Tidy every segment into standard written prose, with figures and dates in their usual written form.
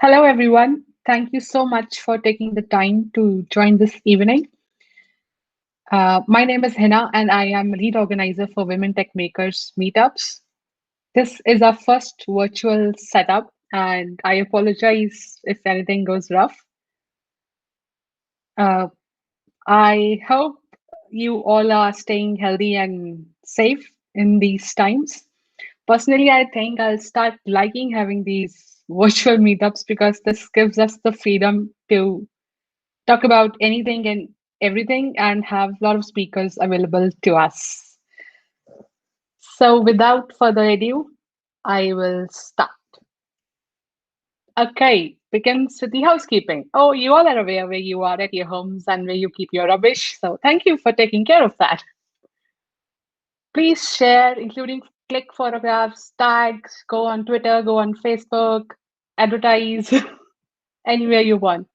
Hello, everyone. Thank you so much for taking the time to join this evening. My name is Hina, and I am lead organizer for Women Tech Makers meetups. This is our first virtual setup, and I apologize if anything goes rough. Uh, I hope you all are staying healthy and safe in these times. Personally, I think I'll start liking having these virtual meetups because this gives us the freedom to talk about anything and everything and have a lot of speakers available to us. So, without further ado, I will start. Okay, begins with the housekeeping. Oh, you all are aware where you are at your homes and where you keep your rubbish. So, thank you for taking care of that. Please share, including click photographs, tags, go on Twitter, go on Facebook, advertise anywhere you want.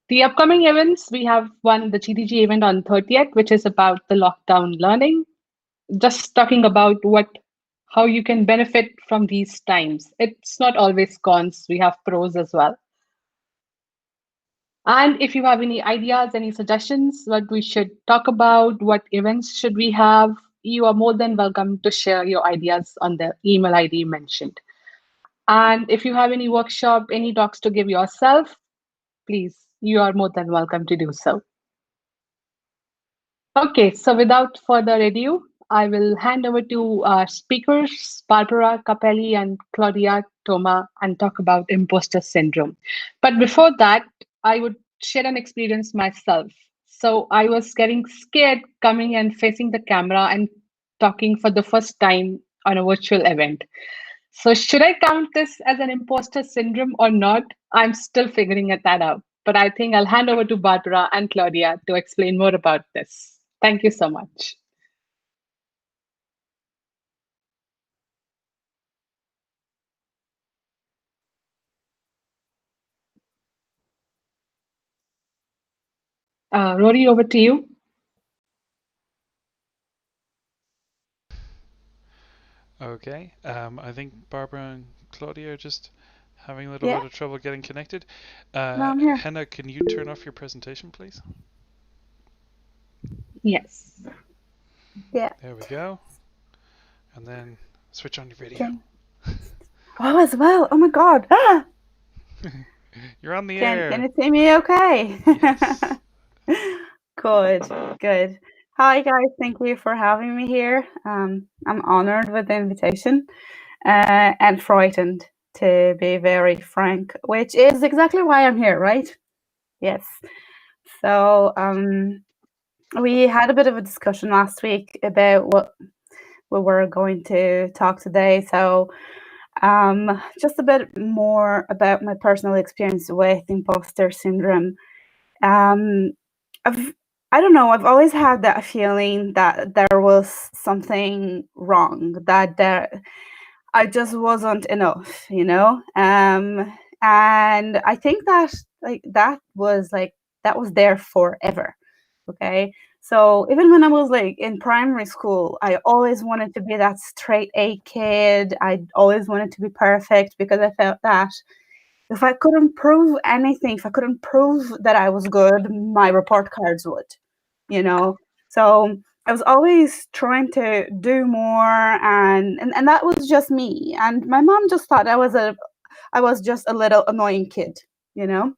The upcoming events, we have one, the GTG event on 30th, which is about the lockdown learning, just talking about how you can benefit from these times. It's not always cons, we have pros as well. And if you have any ideas, any suggestions, what we should talk about, what events should we have, you are more than welcome to share your ideas on the email ID mentioned. And if you have any workshop, any talks to give yourself, please, you are more than welcome to do so. Okay, so without further ado, I will hand over to our speakers, Barbara, Capelli, and Claudia, Toma, and talk about imposter syndrome. But before that, I would share an experience myself. So I was getting scared coming and facing the camera and talking for the first time on a virtual event. So should I count this as an imposter syndrome or not? I'm still figuring that out. But I think I'll hand over to Barbara and Claudia to explain more about this. Thank you so much. Rory, over to you. Okay, I think Barbara and Claudia are just having a little Yeah, bit of trouble getting connected. no, I'm here. Henna, can you turn off your presentation, please? Yes. Yeah. There we go. And then switch on your video. Can oh, as well. Oh my God. You're on the Can air. you see me okay? Yes. Good, good. Hi guys, thank you for having me here. I'm honored with the invitation, and frightened, to be very frank, which is exactly why I'm here, right? Yes. So, we had a bit of a discussion last week about what we were going to talk today. So, just a bit more about my personal experience with imposter syndrome. Um, I've, I don't know, I've always had that feeling that there was something wrong, that I just wasn't enough, you know? And I think that that was there forever. Okay. So even when I was like in primary school, I always wanted to be that straight A kid. I always wanted to be perfect because I felt that if I couldn't prove anything, if I couldn't prove that I was good, my report cards would, you know. So I was always trying to do more, and that was just me. And my mom just thought I was just a little annoying kid, you know.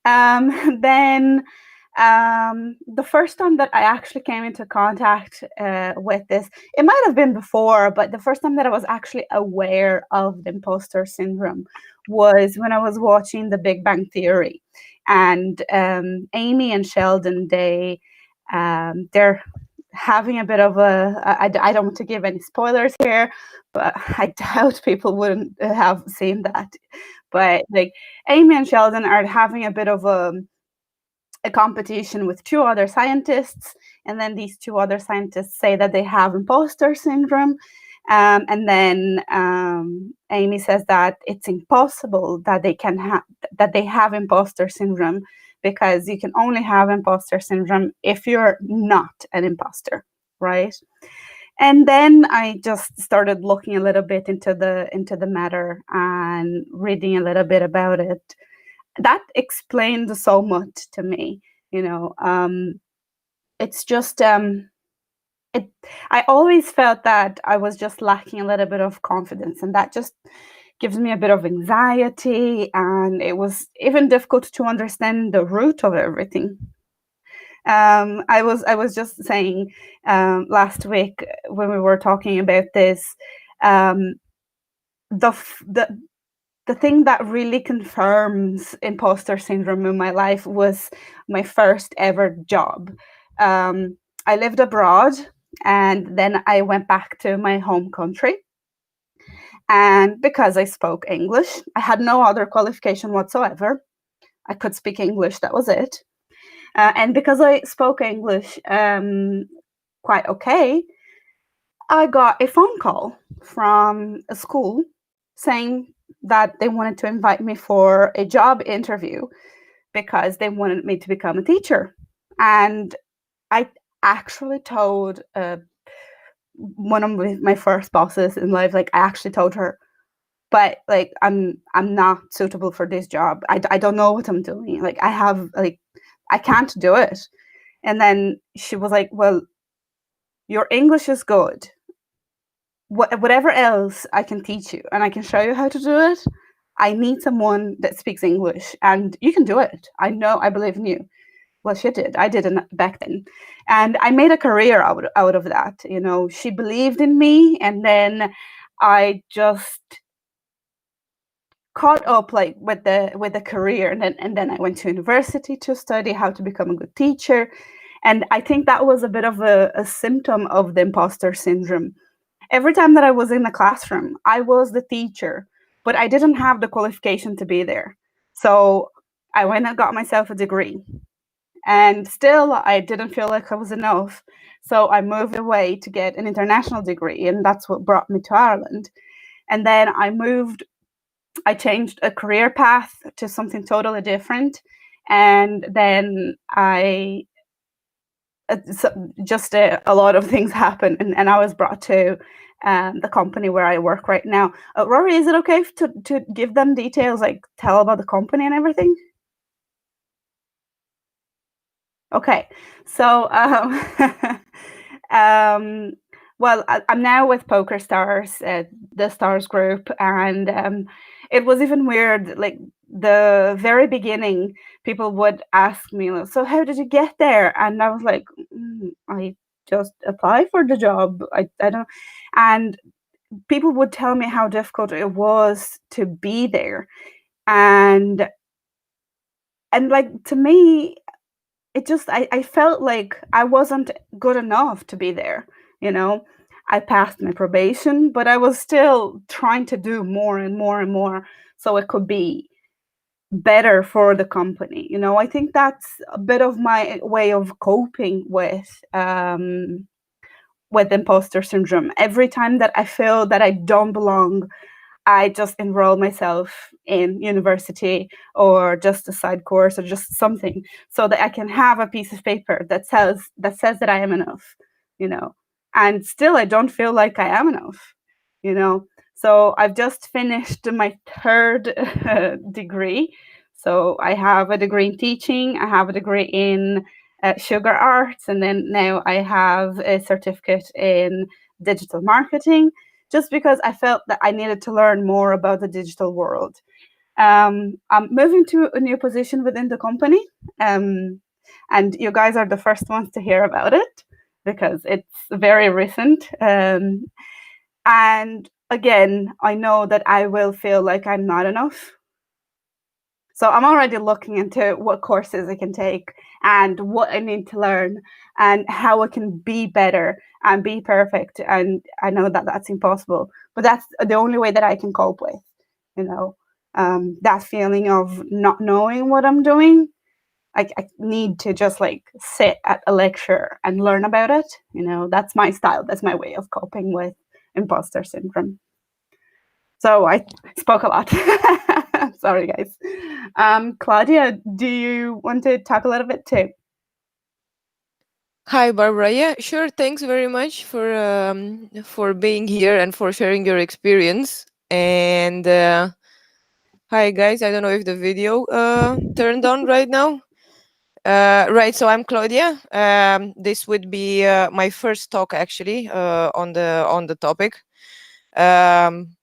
Then the first time that I actually came into contact with this, it might have been before, but the first time that I was actually aware of the imposter syndrome was when I was watching The Big Bang Theory, and Amy and Sheldon, they're having a bit of I don't want to give any spoilers here, but I doubt people wouldn't have seen that. But like Amy and Sheldon are having a bit of a competition with two other scientists, and then these two other scientists say that they have imposter syndrome, and then Amy says that it's impossible that they have imposter syndrome, because you can only have imposter syndrome if you're not an imposter, right? And then I just started looking a little bit into the matter and reading a little bit about it. That explained so much to me. It's just I always felt that I was just lacking a little bit of confidence, and that just gives me a bit of anxiety, and it was even difficult to understand the root of everything. I was just saying last week when we were talking about this, um, the thing that really confirms imposter syndrome in my life was my first ever job. I lived abroad, and then I went back to my home country. And because I spoke English, I had no other qualification whatsoever. I could speak English, that was it. And because I spoke English quite okay, I got a phone call from a school saying that they wanted to invite me for a job interview because they wanted me to become a teacher. And I actually told one of my first bosses in life, like I actually told her, but like I'm not suitable for this job. I don't know what I'm doing. Like I can't do it. And then she was like, well, your English is good. Whatever else I can teach you and I can show you how to do it, I need someone that speaks English and you can do it. I believe in you. Well, she did. I didn't back then. And I made a career out of that. She believed in me, and then I just caught up like with the career, and then I went to university to study how to become a good teacher. And I think that was a bit of a symptom of the imposter syndrome. Every time that I was in the classroom, I was the teacher, but I didn't have the qualification to be there. So I went and got myself a degree, and still I didn't feel like I was enough. So I moved away to get an international degree, and that's what brought me to Ireland. And then I changed a career path to something totally different. And then a lot of things happened, and I was brought to the company where I work right now. Rory, is it okay to give them details, like tell about the company and everything? Okay, so well, I'm now with Poker Stars, the Stars Group, and it was even weird. Like the very beginning, people would ask me, "So how did you get there?" And I was like, "I just applied for the job. I don't." And people would tell me how difficult it was to be there, and like to me, it just I felt like I wasn't good enough to be there. I passed my probation, but I was still trying to do more and more and more so it could be better for the company. I think that's a bit of my way of coping with imposter syndrome. Every time that I feel that I don't belong, I just enroll myself in university or just a side course or just something so that I can have a piece of paper that says that I am enough, and still I don't feel like I am enough, So I've just finished my third degree. So I have a degree in teaching, I have a degree in sugar arts, and then now I have a certificate in digital marketing, just because I felt that I needed to learn more about the digital world. I'm moving to a new position within the company, and you guys are the first ones to hear about it because it's very recent. And again, I know that I will feel like I'm not enough. So I'm already looking into what courses I can take and what I need to learn and how I can be better and be perfect. And I know that that's impossible, but that's the only way that I can cope with, that feeling of not knowing what I'm doing. I need to just like sit at a lecture and learn about it. That's my style. That's my way of coping with imposter syndrome. So I spoke a lot. Sorry, guys. Claudia, do you want to talk a little bit too? Hi, Barbara. Yeah, sure. Thanks very much for being here and for sharing your experience. And hi, guys. I don't know if the video turned on right now. Right. So I'm Claudia. This would be my first talk actually on the topic. Um,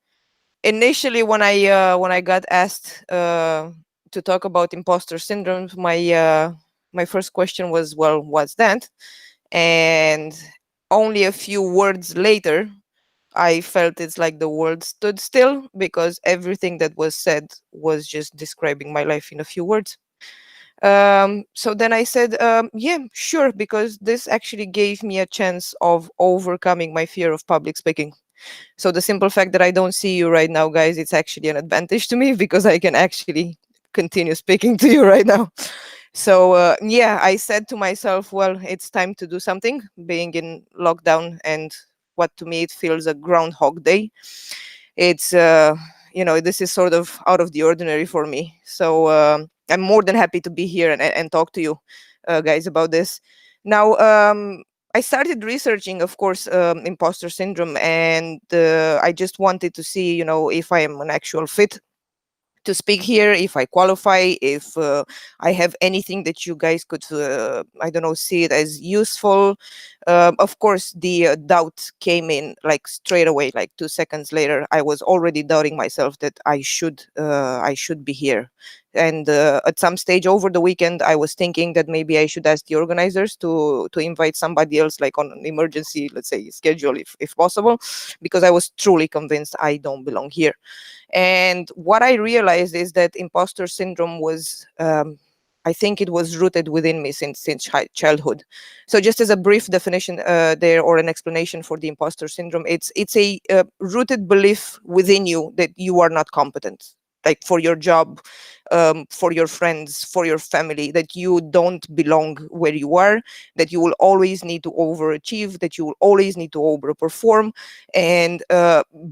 Initially, when I got asked to talk about imposter syndrome, my first question was, well, what's that? And only a few words later, I felt it's like the world stood still because everything that was said was just describing my life in a few words. So then I said, yeah, sure, because this actually gave me a chance of overcoming my fear of public speaking. So the simple fact that I don't see you right now, guys, it's actually an advantage to me because I can actually continue speaking to you right now. So yeah, I said to myself, well, it's time to do something, being in lockdown and what to me it feels a groundhog day. It's this is sort of out of the ordinary for me. So I'm more than happy to be here and talk to you guys about this. Now I started researching, of course, imposter syndrome, and I just wanted to see, if I am an actual fit to speak here, if I qualify, if I have anything that you guys could, I don't know, see it as useful. Of course, the doubt came in like straight away, like 2 seconds later. I was already doubting myself that I should be here. And at some stage over the weekend, I was thinking that maybe I should ask the organizers to invite somebody else, like on an emergency, let's say, schedule, if possible, because I was truly convinced I don't belong here. And what I realized is that imposter syndrome was, I think it was rooted within me since childhood. So just as a brief definition there, or an explanation for the imposter syndrome, it's a rooted belief within you that you are not competent, like for your job, for your friends, for your family, that you don't belong where you are, that you will always need to overachieve, that you will always need to overperform. And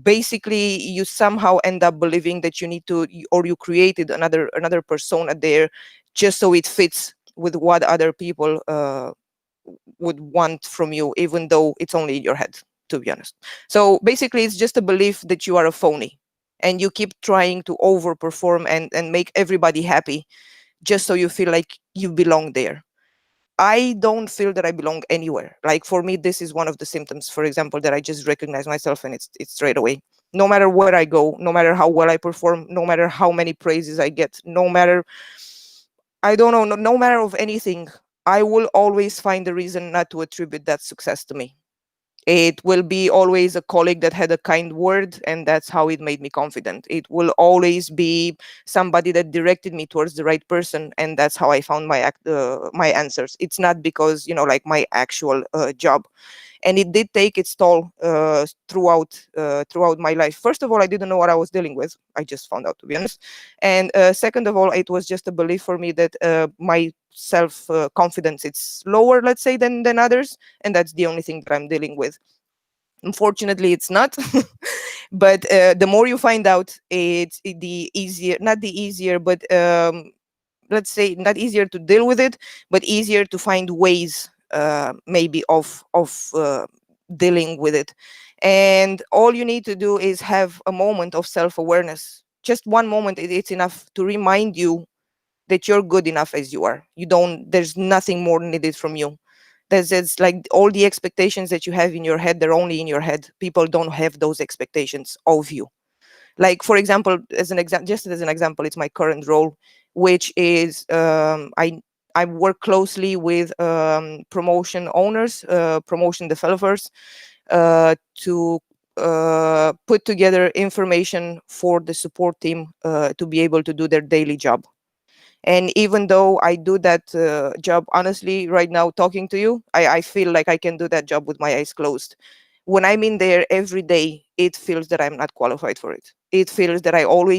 basically you somehow end up believing that you need to, or you created another persona there just so it fits with what other people would want from you, even though it's only in your head, to be honest. So basically it's just a belief that you are a phony, and you keep trying to overperform and make everybody happy just so you feel like you belong there. I don't feel that I belong anywhere. Like for me, this is one of the symptoms, for example, that I just recognize myself, and it's straight away. No matter where I go, no matter how well I perform, no matter how many praises I get, no matter, I don't know, no matter of anything, I will always find a reason not to attribute that success to me. It will be always a colleague that had a kind word, and that's how it made me confident. It will always be somebody that directed me towards the right person, and that's how I found my answers. It's not because, like my actual job. And it did take its toll throughout my life. First of all, I didn't know what I was dealing with. I just found out, to be honest. And second of all, it was just a belief for me that my self confidence, it's lower, let's say, than others, and that's the only thing that I'm dealing with. Unfortunately, it's not. But the more you find out, the easier, not the easier, but let's say not easier to deal with it, but easier to find ways, maybe of dealing with it. And all you need to do is have a moment of self-awareness. Just one moment, it's enough to remind you that you're good enough as you are. You don't, there's nothing more needed from you. It's like all the expectations that you have in your head, they're only in your head. People don't have those expectations of you. Like, for example, just as an example, it's my current role, which is I work closely with promotion owners, promotion developers, to put together information for the support team to be able to do their daily job. And even though I do that job, honestly, right now talking to you, I feel like I can do that job with my eyes closed. When I'm in there every day, it feels that I'm not qualified for it. It feels that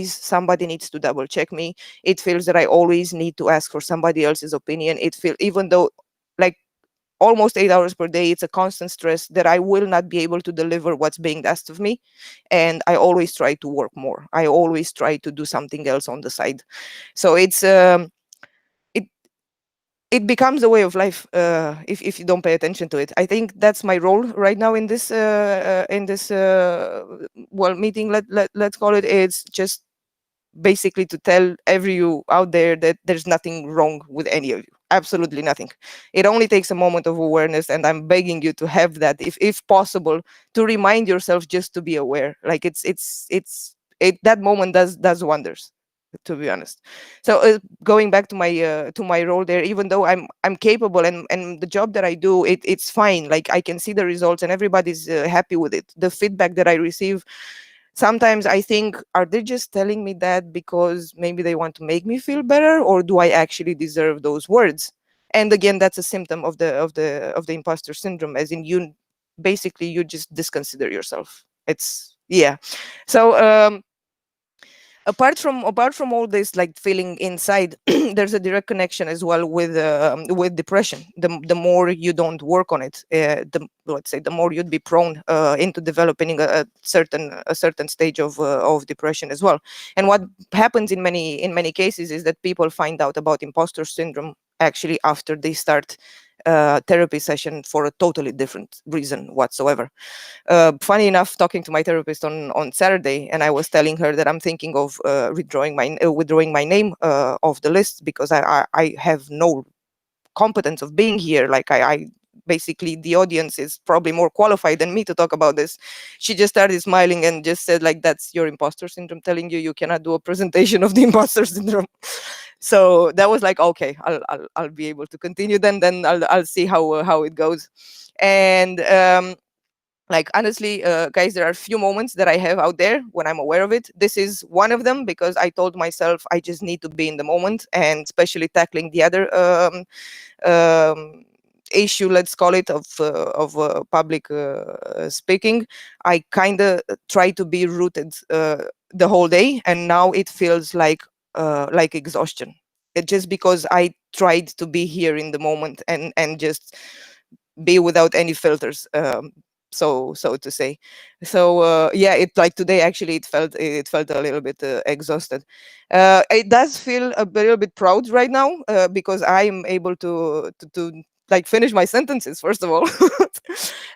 somebody needs to double check me. It feels that I always need to ask for somebody else's opinion. Even though, like, almost 8 hours per day, it's a constant stress that I will not be able to deliver what's being asked of me. And I always try to work more. I always try to do something else on the side. So it it becomes a way of life if you don't pay attention to it. I think that's my role right now in this well, meeting, let's call it. It's just basically to tell every you out there that there's nothing wrong with any of you, absolutely nothing. It only takes a moment of awareness, and I'm begging you to have that, if possible, to remind yourself just to be aware. Like that moment does wonders, to be honest. So going back to my role there, even though I'm capable, and the job that I do, it's fine. Like, I can see the results and everybody's happy with it. The feedback that I receive, sometimes I think, are they just telling me that because maybe they want to make me feel better, or do I actually deserve those words? And again, that's a symptom of the imposter syndrome, as in, you basically, you just disconsider yourself. It's, yeah. So apart from all this, like, feeling inside, there's a direct connection as well with depression. The more you don't work on it, let's say, the more you'd be prone into developing a certain stage of depression as well. And what happens in many cases is that people find out about imposter syndrome actually after they start therapy session for a totally different reason whatsoever. Funny enough, talking to my therapist on Saturday, and I was telling her that I'm thinking of withdrawing my name off the list, because I have no competence of being here. Like, I basically, the audience is probably more qualified than me to talk about this. She just started smiling and just said, like, that's your imposter syndrome telling you cannot do a presentation of the imposter syndrome. So that was like, okay, I'll be able to continue then I'll see how it goes. And like, honestly, guys, there are a few moments that I have out there when I'm aware of it. This is one of them, because I told myself I just need to be in the moment, and especially tackling the other issue, let's call it, of public speaking. I kind of try to be rooted the whole day, and now it feels like exhaustion. Just because I tried to be here in the moment and just be without any filters, so to say. So yeah, it, like, today actually it felt a little bit exhausted. It does feel a little bit proud right now, because I'm able to like finish my sentences, first of all.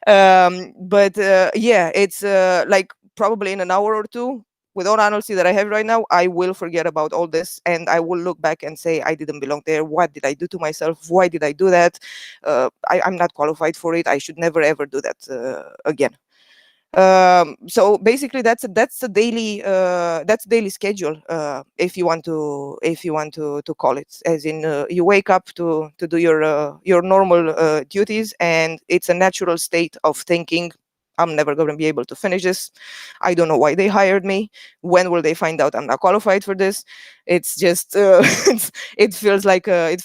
But yeah, it's like, probably in an hour or two, with all honesty that I have right now, I will forget about all this, and I will look back and say, I didn't belong there. What did I do to myself? Why did I do that? I'm not qualified for it. I should never ever do that again. So basically, that's the daily schedule, if you want to call it, as in, you wake up to do your normal duties, and it's a natural state of thinking, I'm never going to be able to finish this. I don't know why they hired me. When will they find out I'm not qualified for this? It's just it feels like a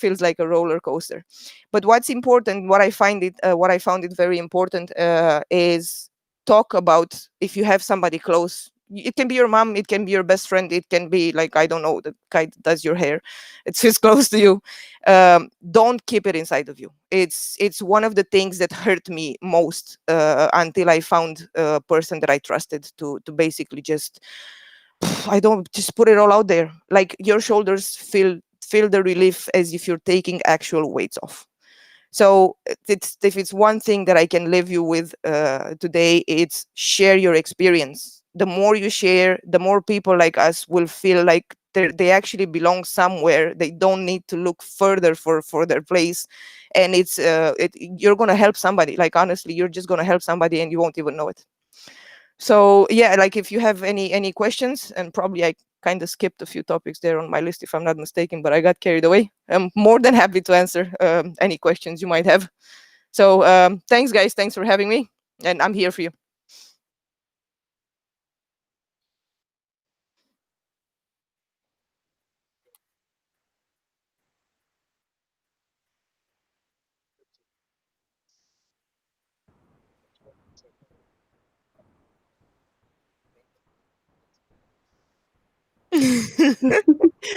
roller coaster. But what's important, what I found it very important, is talk about, if you have somebody close. It can be your mom, it can be your best friend, it can be, like, I don't know, the guy that does your hair. It's just close to you. Don't keep it inside of you. It's one of the things that hurt me most, until I found a person that I trusted to basically just, I don't, just put it all out there. Like, your shoulders feel the relief as if you're taking actual weights off. So if it's one thing that I can leave you with today, it's share your experience. The more you share, the more people like us will feel like they actually belong somewhere. They don't need to look further for their place. And you're going to help somebody. Like, honestly, you're just going to help somebody and you won't even know it. So yeah, like, if you have any questions, and probably I kind of skipped a few topics there on my list, if I'm not mistaken, but I got carried away. I'm more than happy to answer any questions you might have. So thanks, guys. Thanks for having me. And I'm here for you.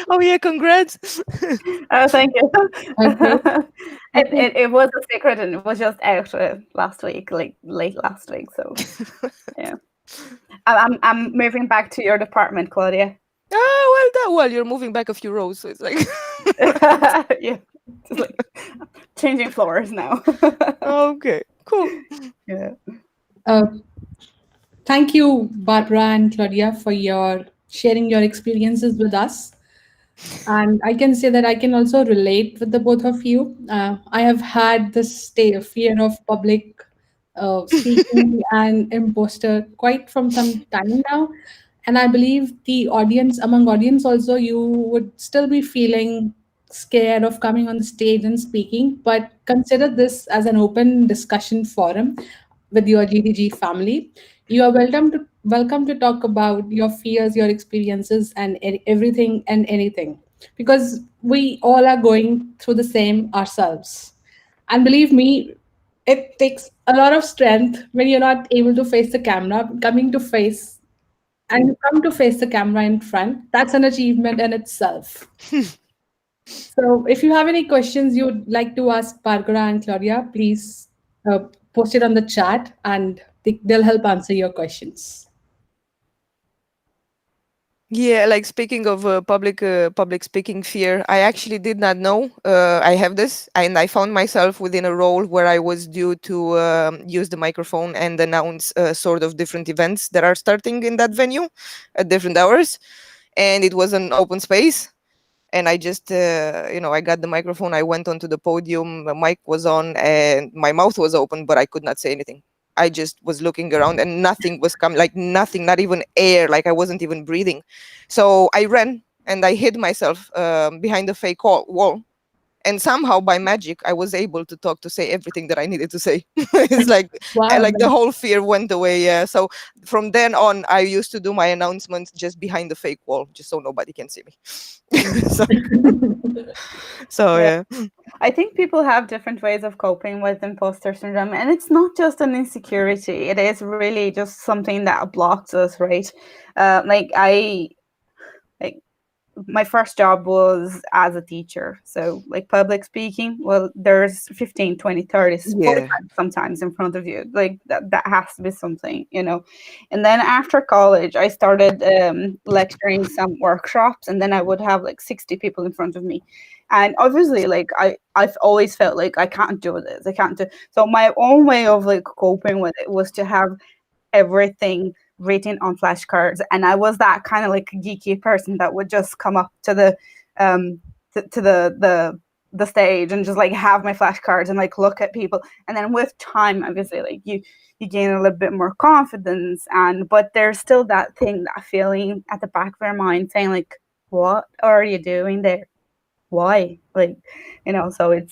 Oh yeah, congrats. Oh, thank you. Thank you. I think It was a secret, and it was just out last week, like late last week. So yeah, I'm moving back to your department, Claudia. Oh, well, you're moving back a few rows, so it's like Yeah, just like changing floors now. Okay, cool. Yeah. Uh, Thank you, Barbara and Claudia, for your sharing your experiences with us. And I can say that I can also relate with the both of you. I have had this fear of public speaking and imposter quite from some time now. And I believe among audience also, you would still be feeling scared of coming on the stage and speaking. But consider this as an open discussion forum with your GDG family. You are welcome to talk about your fears, your experiences, and everything and anything, because we all are going through the same ourselves. And believe me, it takes a lot of strength when you're not able to face the camera, coming to face and you come to face the camera in front. That's an achievement in itself. So, if you have any questions you'd like to ask Barbara and Claudia, please post it on the chat and they'll help answer your questions. Yeah, like speaking of public speaking fear, I actually did not know I have this, and I found myself within a role where I was due to use the microphone and announce sort of different events that are starting in that venue at different hours, and it was an open space. And I just, I got the microphone. I went onto the podium. The mic was on, and my mouth was open, but I could not say anything. I just was looking around, and nothing was coming. Like nothing, not even air. Like I wasn't even breathing. So I ran and I hid myself behind a fake wall. And somehow, by magic, I was able to talk to say everything that I needed to say. It's Wow. like the whole fear went away. Yeah. So from then on, I used to do my announcements just behind the fake wall, just so nobody can see me. so, so Yeah. yeah. I think people have different ways of coping with imposter syndrome, and it's not just an insecurity. It is really just something that blocks us, right? Like like my first job was as a teacher, so like public speaking, well, there's 15, 20, 30, 40 Yeah. sometimes in front of you, like that has to be something, you know. And then after college I started lecturing some workshops, and then I would have like 60 people in front of me, and obviously like I've always felt like I can't do this, I can't do. So my own way of like coping with it was to have everything written on flashcards, and I was that kind of like geeky person that would just come up to the to the stage and just like have my flashcards and like look at people. And then with time, obviously, like you gain a little bit more confidence, and but there's still that thing, that feeling at the back of your mind saying like, what are you doing there, why, like, you know. So it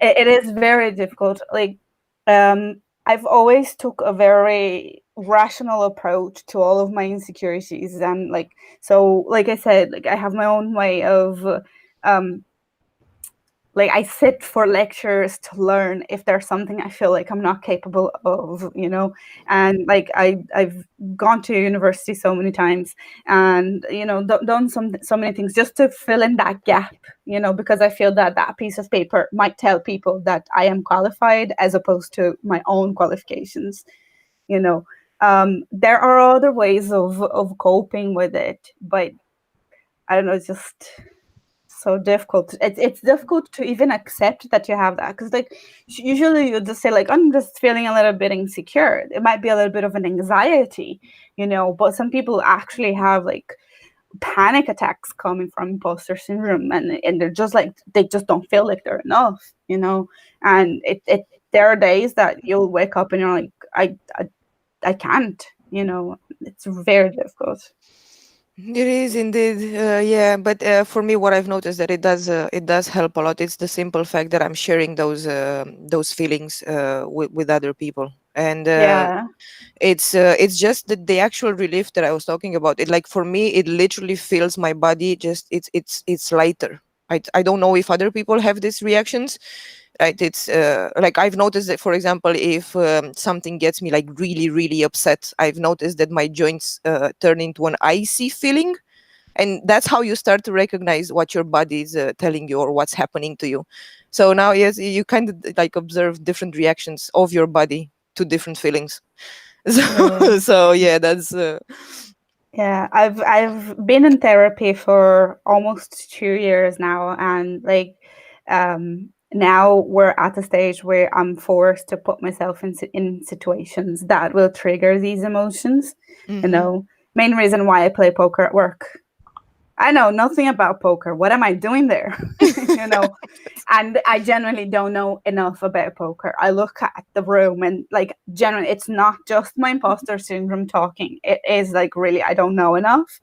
is very difficult. Like I've always took a very rational approach to all of my insecurities, and like, so like I said, like I have my own way of um like I sit for lectures to learn if there's something I feel like I'm not capable of, you know. And like I've gone to university so many times, and you know, done so many things just to fill in that gap, you know, because I feel that that piece of paper might tell people that I am qualified as opposed to my own qualifications, you know. There are other ways of coping with it, but I don't know, it's just so difficult. It's difficult to even accept that you have that, because like usually you just say like, I'm just feeling a little bit insecure. It might be a little bit of an anxiety, you know, but some people actually have like panic attacks coming from imposter syndrome, and they're just like, they just don't feel like they're enough, you know. And it there are days that you'll wake up and you're like, I can't, you know. It's very difficult. It is indeed, yeah. But for me, what I've noticed that it does help a lot. It's the simple fact that I'm sharing those feelings with other people, and Yeah. it's just the actual relief that I was talking about. It, like, for me, it literally feels my body just it's lighter. I don't know if other people have these reactions. Right? It's like I've noticed that, for example, if something gets me like really really upset, I've noticed that my joints turn into an icy feeling, and that's how you start to recognize what your body is telling you or what's happening to you. So now, yes, you kind of like observe different reactions of your body to different feelings. So, Yeah. so yeah, that's Yeah, I've been in therapy for almost 2 years now, and like now we're at the stage where I'm forced to put myself in situations that will trigger these emotions. You know, main reason why I play poker at work. I know nothing about poker. What am I doing there? You know, and I genuinely don't know enough about poker. I look at the room and like generally, it's not just my imposter syndrome talking. It is like really I don't know enough.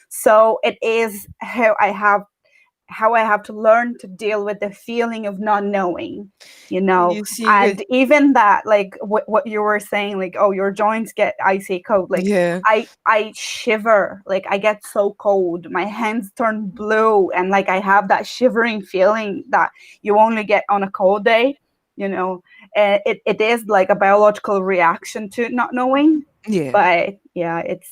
So it is how I have to learn to deal with the feeling of not knowing, you know. You see, And even that, like what you were saying, like, oh, your joints get icy cold. Like yeah, I shiver, like I get so cold, my hands turn blue, and like I have that shivering feeling that you only get on a cold day, you know. It is like a biological reaction to not knowing, yeah. but yeah, it's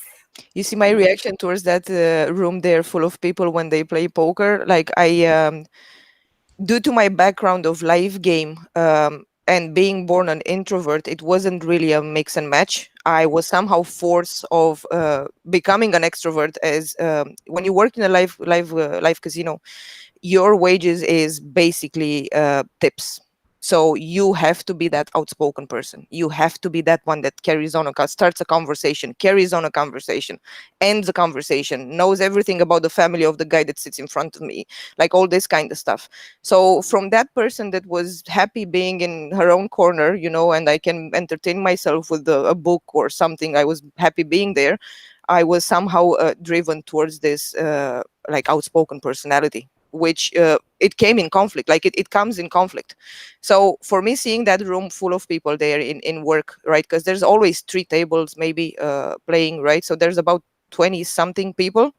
You see my reaction towards that room there full of people when they play poker. Like due to my background of live game and being born an introvert, it wasn't really a mix and match. I was somehow forced of becoming an extrovert as when you work in a live casino, your wages is basically tips. So you have to be that outspoken person. You have to be that one that carries on starts a conversation, carries on a conversation, ends a conversation, knows everything about the family of the guy that sits in front of me, like all this kind of stuff. So from that person that was happy being in her own corner, you know, and I can entertain myself with a book or something, I was happy being there. I was somehow driven towards this like outspoken personality, which it came in conflict, like it comes in conflict. So for me, seeing that room full of people there in work, right, because there's always 3 tables maybe playing, right, so there's about 20 something people,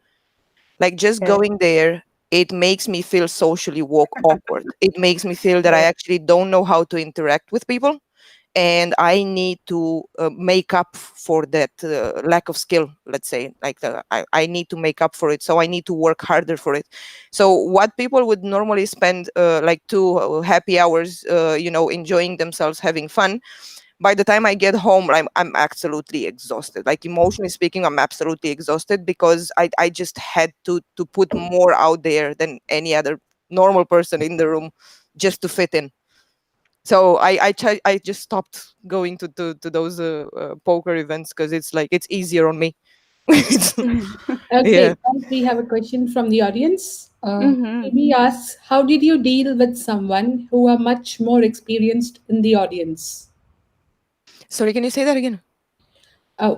like just yeah, going there, it makes me feel socially awkward. It makes me feel that I yeah, actually don't know how to interact with people, and I need to make up for that lack of skill, let's say, like I need to make up for it, so I need to work harder for it. So what people would normally spend like 2 happy hours you know, enjoying themselves, having fun, by the time I get home, I'm absolutely exhausted. Like emotionally speaking, I'm absolutely exhausted because I just had to put more out there than any other normal person in the room just to fit in. So I just stopped going to those poker events because it's like it's easier on me. It's- Okay, yeah. guys, we have a question from the audience. mm-hmm. Phoebe asks, how did you deal with someone who are much more experienced in the audience? Sorry, can you say that again?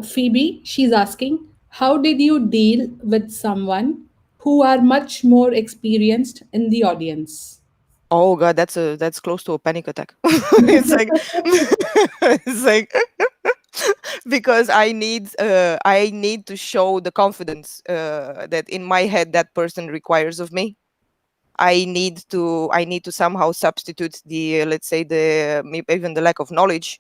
Phoebe, she's asking, how did you deal with someone who are much more experienced in the audience? Oh god, that's close to a panic attack. It's like it's like because I need to show the confidence that in my head that person requires of me. I need to somehow substitute the let's say the maybe even the lack of knowledge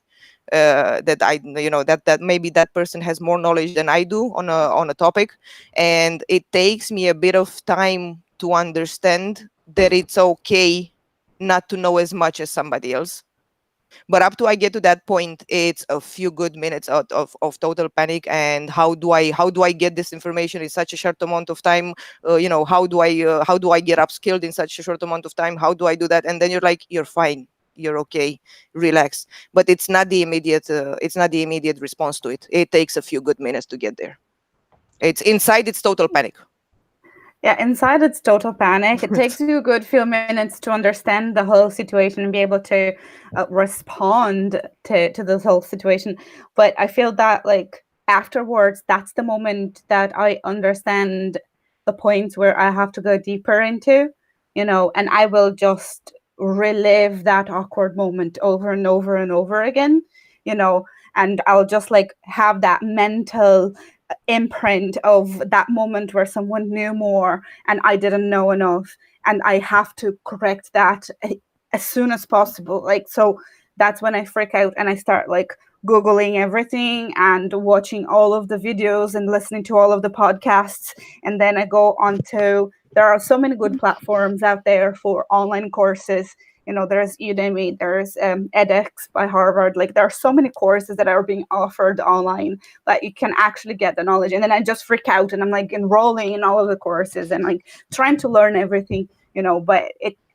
that I, you know, that maybe that person has more knowledge than I do on a topic, and it takes me a bit of time to understand that it's okay not to know as much as somebody else. But up to I get to that point, it's a few good minutes out of total panic. And how do I get this information in such a short amount of time? You know, how do I get upskilled in such a short amount of time? How do I do that? And then you're like, you're fine, you're okay, relax. But it's not the immediate response to it. It takes a few good minutes to get there. It's inside, it's total panic. Yeah, inside it's total panic. It takes you a good few minutes to understand the whole situation and be able to respond to this whole situation. But I feel that like afterwards, that's the moment that I understand the points where I have to go deeper into, you know, and I will just relive that awkward moment over and over and over again, you know, and I'll just like have that mental imprint of that moment where someone knew more and I didn't know enough, and I have to correct that as soon as possible. Like, so that's when I freak out and I start like googling everything and watching all of the videos and listening to all of the podcasts, and then I go on to, there are so many good platforms out there for online courses. You know, there's Udemy, there's edX by Harvard. Like, there are so many courses that are being offered online that you can actually get the knowledge. And then I just freak out and I'm like enrolling in all of the courses and like trying to learn everything, you know, but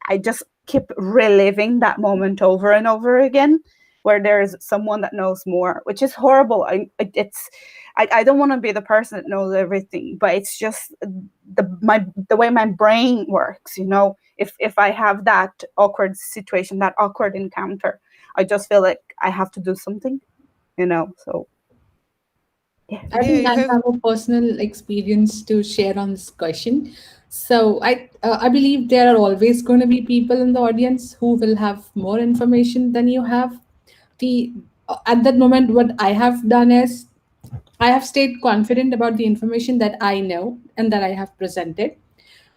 I just keep reliving that moment over and over again, where there's someone that knows more, which is horrible. I don't want to be the person that knows everything, but it's just the way my brain works. If I have that awkward situation, that awkward encounter, I just feel like I have to do something. So yeah. I think you I have. have a personal experience to share on this question. So I believe there are always going to be people in the audience who will have more information than you have. The At that moment, what I have done is I have stayed confident about the information that I know and that I have presented.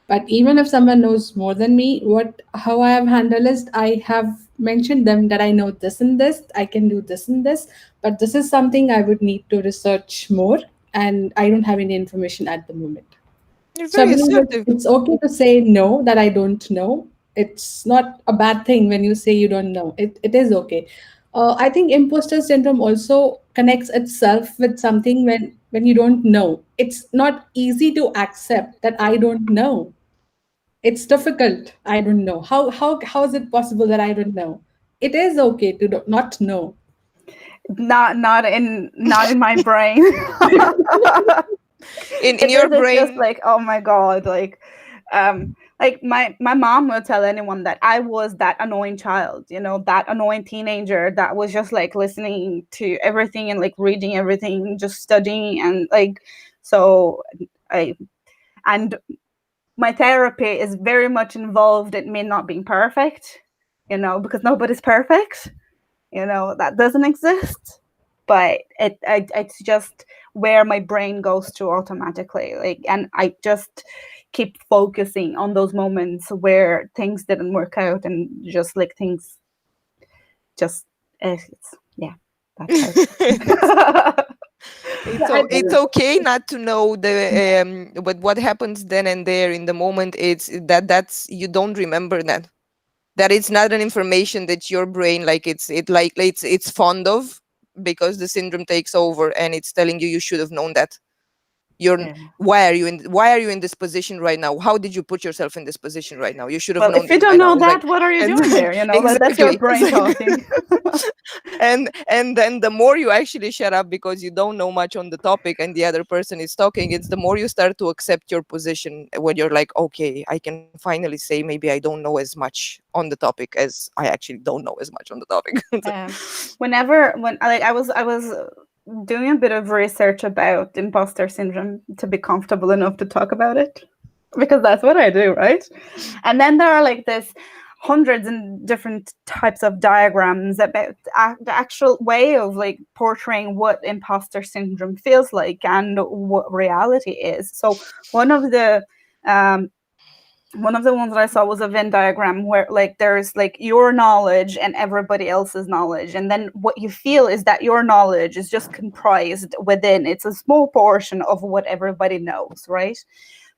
But even if someone knows more than me, how I have handled is I have mentioned them that I know this and this, I can do this and this, but this is something I would need to research more, and I don't have any information at the moment. You're So I very believe assertive. it's okay to say no, that I don't know. It's not a bad thing when you say you don't know. It is okay. I think imposter syndrome also connects itself with something when you don't know. It's not easy to accept that I don't know. It's difficult. I don't know. How is it possible that I don't know? It is okay to not know. Not in my brain. In your It's just brain. like, oh my god, like my mom will tell anyone that I was that annoying child, that annoying teenager that was just like listening to everything and like reading everything, just studying, and like, so I and my therapy is very much involved in me not being perfect, because nobody's perfect, that doesn't exist. But it's just where my brain goes to automatically, like, and I just keep focusing on those moments where things didn't work out, and just like things just yeah, that's how it Yeah, I It's think okay not to know but what happens then and there in the moment. It's that's you don't remember that it's not an information that your brain it's fond of, because the syndrome takes over and it's telling you should have known that. You're yeah. why are you in this position right now? How did you put yourself in this position right now? You should have Well, known if you this don't by now. know It's like, that, what are you and doing here? Like, that's your exactly, brain talking. and then the more you actually shut up because you don't know much on the topic and the other person is talking, it's the more you start to accept your position, when you're like, okay, I can finally say maybe I don't know as much on the topic as I actually don't know as much on the topic. It's like, When I was doing a bit of research about imposter syndrome to be comfortable enough to talk about it, because that's what I do, right? And then there are like this hundreds and different types of diagrams about the actual way of like portraying what imposter syndrome feels like and what reality is. So one of the um, one of the ones that I saw was a Venn diagram where like there's like your knowledge and everybody else's knowledge. And then what you feel is that your knowledge is just comprised within, it's a small portion of what everybody knows, right?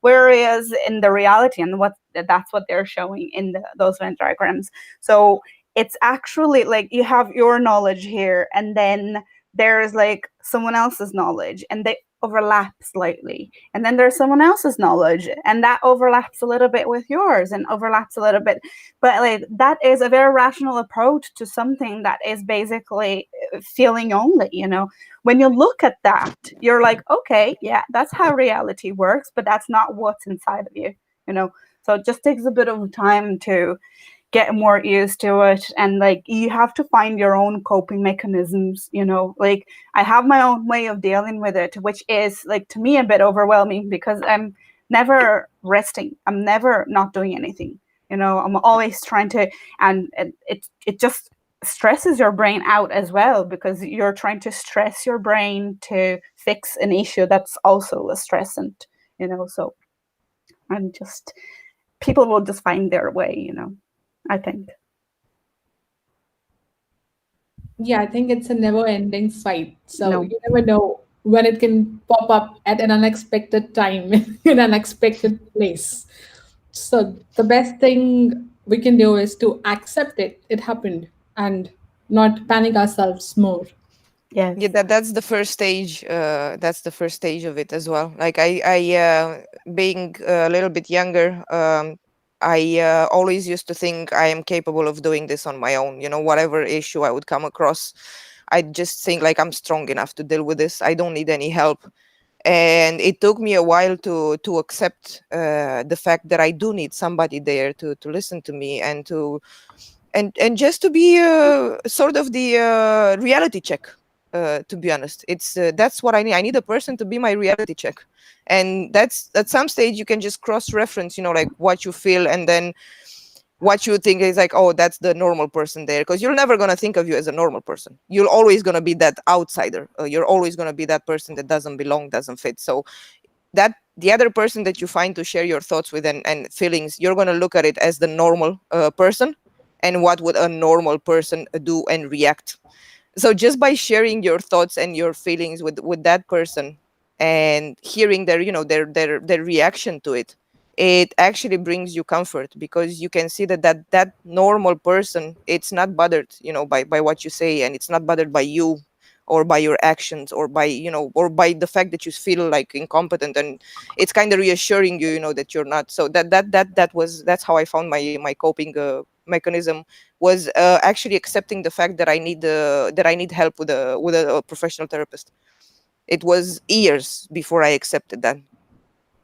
Whereas in the reality, and that's what they're showing in those Venn diagrams. So it's actually like you have your knowledge here, and then there's like someone else's knowledge, and they overlap slightly, and then there's someone else's knowledge and that overlaps a little bit with yours and overlaps a little bit, but like that is a very rational approach to something that is basically feeling only. When you look at that, you're like, okay, yeah, that's how reality works, but that's not what's inside of you. So it just takes a bit of time to get more used to it, and like you have to find your own coping mechanisms. Like I have my own way of dealing with it, which is like to me a bit overwhelming because I'm never resting, I'm never not doing anything. I'm always trying to, and it just stresses your brain out as well, because you're trying to stress your brain to fix an issue that's also a stressant. So I'm just, people will just find their way. I think. Yeah, I think it's a never-ending fight. So No. you never know when it can pop up at an unexpected time in an unexpected place. So the best thing we can do is to accept it. It happened and not panic ourselves more. Yes. yeah, that's the first stage. That's the first stage of it as well. Like I being a little bit younger, I always used to think I am capable of doing this on my own. Whatever issue I would come across, I just think like I'm strong enough to deal with this. I don't need any help. And it took me a while to accept the fact that I do need somebody there to listen to me and just to be sort of the reality check. To be honest, that's what I need. I need a person to be my reality check, and that's at some stage you can just cross reference, like what you feel, and then what you think is like, oh, that's the normal person there, because you're never going to think of you as a normal person. You're always going to be that outsider. You're always going to be that person that doesn't belong, doesn't fit. So that the other person that you find to share your thoughts with and feelings, you're going to look at it as the normal person, and what would a normal person do and react. So just by sharing your thoughts and your feelings with that person, and hearing their their reaction to it, it actually brings you comfort, because you can see that normal person, it's not bothered by what you say, and it's not bothered by you or by your actions, or by or by the fact that you feel like incompetent, and it's kind of reassuring you, that you're not. So that's how I found my coping mechanism, was actually accepting the fact that I need help with a professional therapist. It was years before I accepted that.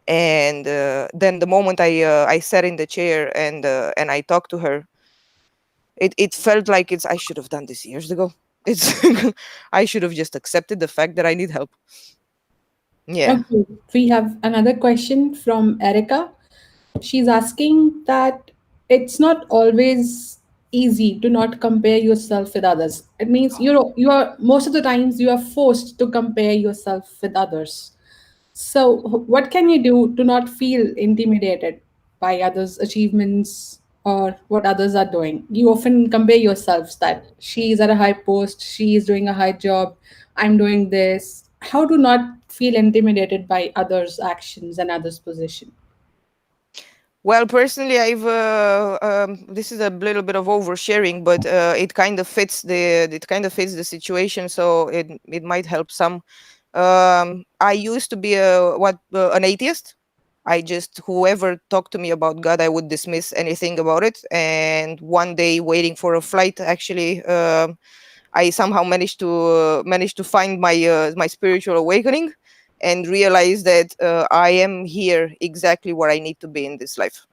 And then the moment I sat in the chair and I talked to her, it felt like I should have done this years ago. It's I should have just accepted the fact that I need help. Yeah. Okay, we have another question from Erica. She's asking that it's not always easy to not compare yourself with others. It means you are most of the times you are forced to compare yourself with others. So, what can you do to not feel intimidated by others' achievements or what others are doing? You often compare yourselves that she is at a high post, she is doing a high job, I'm doing this. How to not feel intimidated by others' actions and others' position? Well, personally, I've this is a little bit of oversharing, but it kind of fits the situation, so it might help some. I used to be an atheist. I just, whoever talked to me about God, I would dismiss anything about it. And one day, waiting for a flight, actually, I somehow managed to find my spiritual awakening, and realize that I am here exactly where I need to be in this life.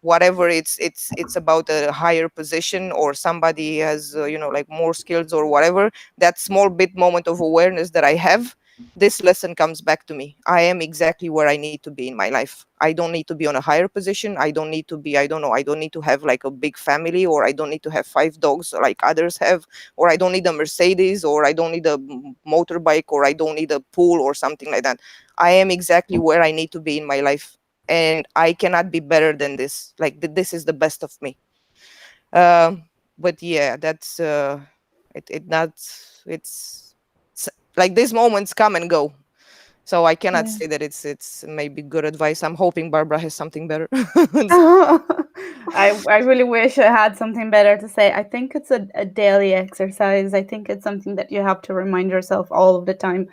Whatever it's about a higher position, or somebody has like more skills or whatever, that small bit moment of awareness that I have, this lesson comes back to me. I am exactly where I need to be in my life. I don't need to be on a higher position. I don't need to be, I don't know, I don't need to have like a big family, or I don't need to have 5 dogs like others have, or I don't need a Mercedes, or I don't need a motorbike, or I don't need a pool or something like that. I am exactly where I need to be in my life, and I cannot be better than this. Like this is the best of me. But yeah, that's it. Not it's like these moments come and go. So I cannot Yeah. say that it's maybe good advice. I'm hoping Barbara has something better. I really wish I had something better to say. I think it's a daily exercise. I think it's something that you have to remind yourself all of the time.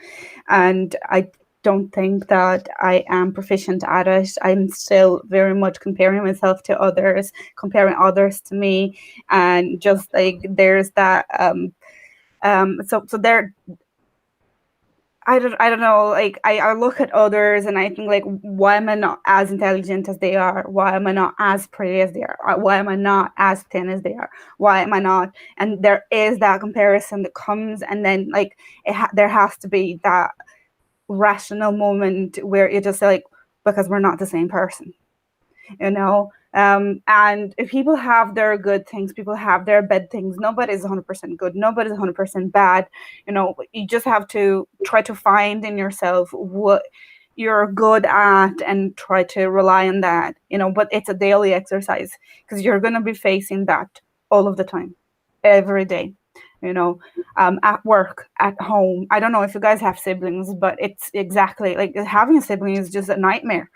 And I don't think that I am proficient at it. I'm still very much comparing myself to others, comparing others to me. And just like there's that so there I don't know, like I look at others and I think like, why am I not as intelligent as they are? Why am I not as pretty as they are? Why am I not as thin as they are? Why am I not? And there is that comparison that comes, and then like there has to be that rational moment where you're just like, because we're not the same person, you know. And if people have their good things, people have their bad things. Nobody's 100% good, nobody's 100% bad. You know, you just have to try to find in yourself what you're good at and try to rely on that, you know. But it's a daily exercise, because you're going to be facing that all of the time, every day, you know. At work, at home. I don't know if you guys have siblings, but it's exactly like having a sibling is just a nightmare.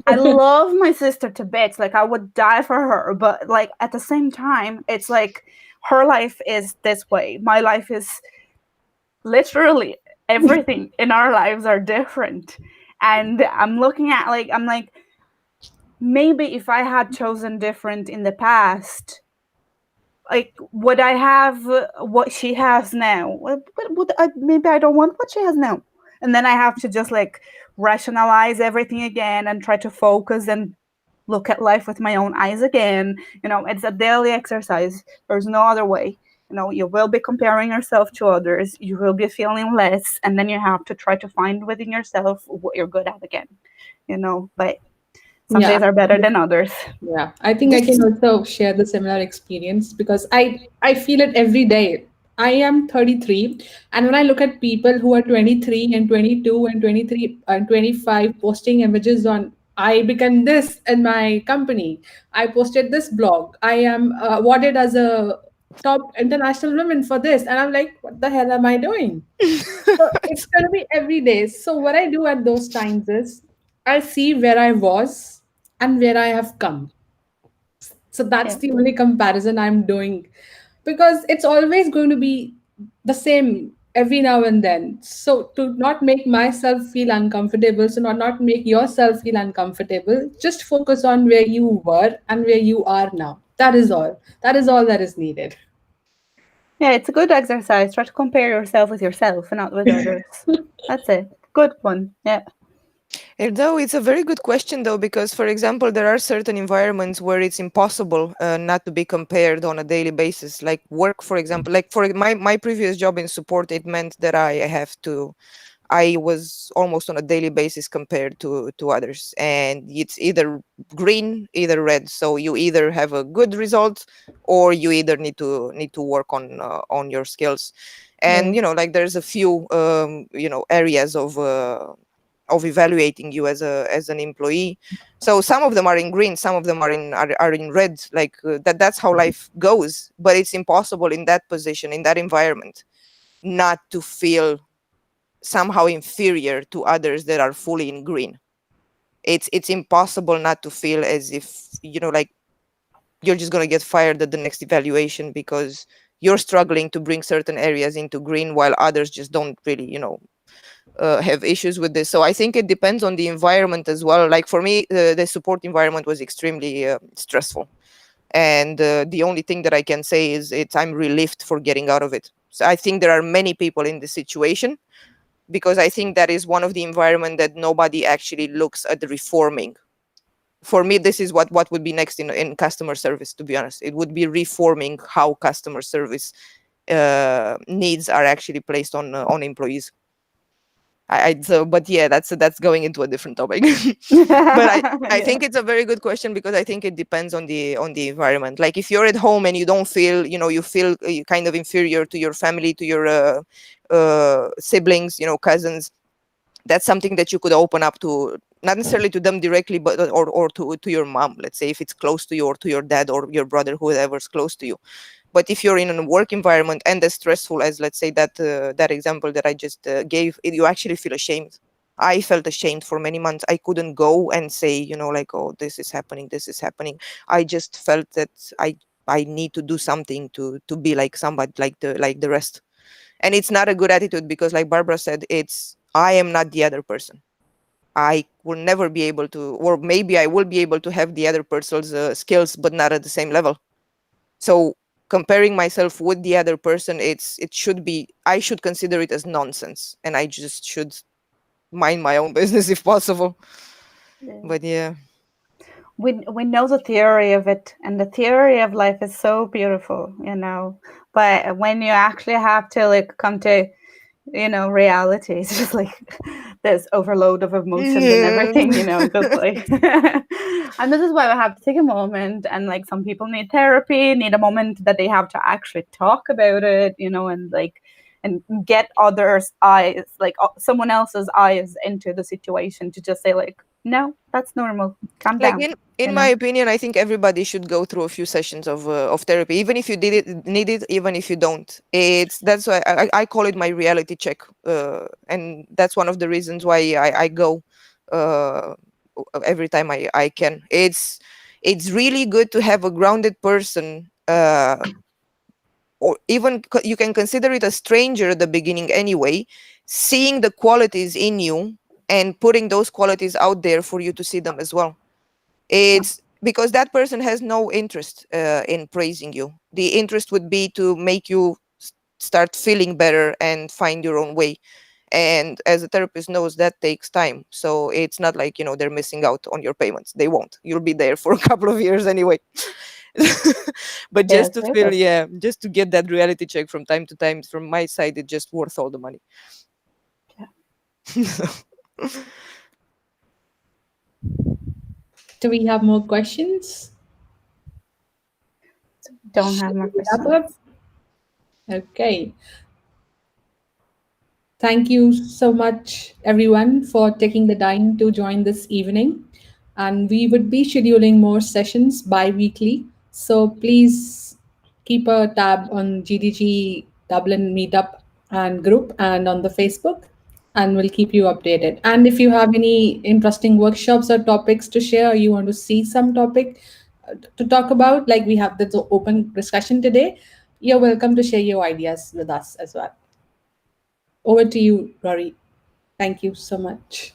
I love my sister to bits. Like I would die for her, but like at the same time, it's like her life is this way. My life is literally everything in our lives are different. And I'm looking at I'm like, maybe if I had chosen different in the past, like, would I have what she has now? Maybe I don't want what she has now. And then I have to just like rationalize everything again and try to focus and look at life with my own eyes again. It's a daily exercise. There's no other way. You will be comparing yourself to others. You will be feeling less. And then you have to try to find within yourself what you're good at again. But some Yeah. days are better than others. Yeah, I think I can also share the similar experience because I feel it every day. I am 33, and when I look at people who are 23 and 22 and 23 and 25 posting images on, I became this in my company. I posted this blog. I am awarded as a top international woman for this, and I'm like, what the hell am I doing? So it's going to be every day. So what I do at those times is I see where I was and where I have come. So that's Yeah. the only comparison I'm doing because it's always going to be the same every now and then. So to not make myself feel uncomfortable, so not make yourself feel uncomfortable, just focus on where you were and where you are now. That is all. That is all that is needed. Yeah, it's a good exercise. Try to compare yourself with yourself and not with others. That's it. Good one. Yeah. Though it's a very good question, though, because, for example, there are certain environments where it's impossible not to be compared on a daily basis. Like work, for example, like for my previous job in support, it meant that I was almost on a daily basis compared to others, and it's either green, either red. So you either have a good result, or you either need to work on your skills. And Yeah. like there's a few areas of evaluating you as an employee. So some of them are in green, some of them are in red. Like that's how life goes. But it's impossible in that position, in that environment, not to feel somehow inferior to others that are fully in green. It's impossible not to feel as if like you're just going to get fired at the next evaluation because you're struggling to bring certain areas into green while others just don't really have issues with this. So I think it depends on the environment as well. Like for me, the support environment was extremely stressful, and the only thing that I can say is I'm relieved for getting out of it. So I think there are many people in this situation, because I think that is one of the environment that nobody actually looks at reforming. For me, this is what would be next in customer service. To be honest, it would be reforming how customer service needs are actually placed on employees. But yeah, that's going into a different topic. But I Yeah. think it's a very good question, because I think it depends on the environment. Like if you're at home and you don't feel, you feel kind of inferior to your family, to your siblings, cousins, that's something that you could open up to, not necessarily to them directly, but or to your mom, let's say, if it's close to you, or to your dad or your brother, whoever's close to you. But if you're in a work environment and as stressful as, let's say, that example that I just gave, you actually feel ashamed. I felt ashamed for many months. I couldn't go and say, like, oh, this is happening, this is happening. I just felt that I need to do something to be like somebody, like the rest. And it's not a good attitude, because like Barbara said, I am not the other person. I will never be able to, or maybe I will be able to have the other person's skills, but not at the same level. So comparing myself with the other person, I should consider it as nonsense, and I just should mind my own business if possible. Yeah. But yeah. We know the theory of it, and the theory of life is so beautiful, but when you actually have to like come to reality, it's just like this overload of emotions and everything, just like and this is why we have to take a moment, and like some people need therapy, need a moment that they have to actually talk about it, and get others' eyes, like someone else's eyes into the situation, to just say like, no, that's normal, calm Like down. in my opinion, I think everybody should go through a few sessions of therapy, even if you need it, even if you don't. That's why I call it my reality check, and that's one of the reasons why I go uh, every time I can. It's really good to have a grounded person, or even you can consider it a stranger at the beginning anyway, seeing the qualities in you and putting those qualities out there for you to see them as well. It's because that person has no interest in praising you. The interest would be to make you start feeling better and find your own way. And as a therapist knows, that takes time. So it's not like, they're missing out on your payments. They won't. You'll be there for a couple of years anyway. But just to feel, just to get that reality check from time to time, from my side, it's just worth all the money. Do we have more questions? Don't have more questions. Okay. Thank you so much, everyone, for taking the time to join this evening. And we would be scheduling more sessions bi-weekly. So please keep a tab on GDG Dublin Meetup and group and on the Facebook, and we'll keep you updated. And if you have any interesting workshops or topics to share, or you want to see some topic to talk about, like we have this open discussion today, you're welcome to share your ideas with us as well. Over to you, Rory. Thank you so much.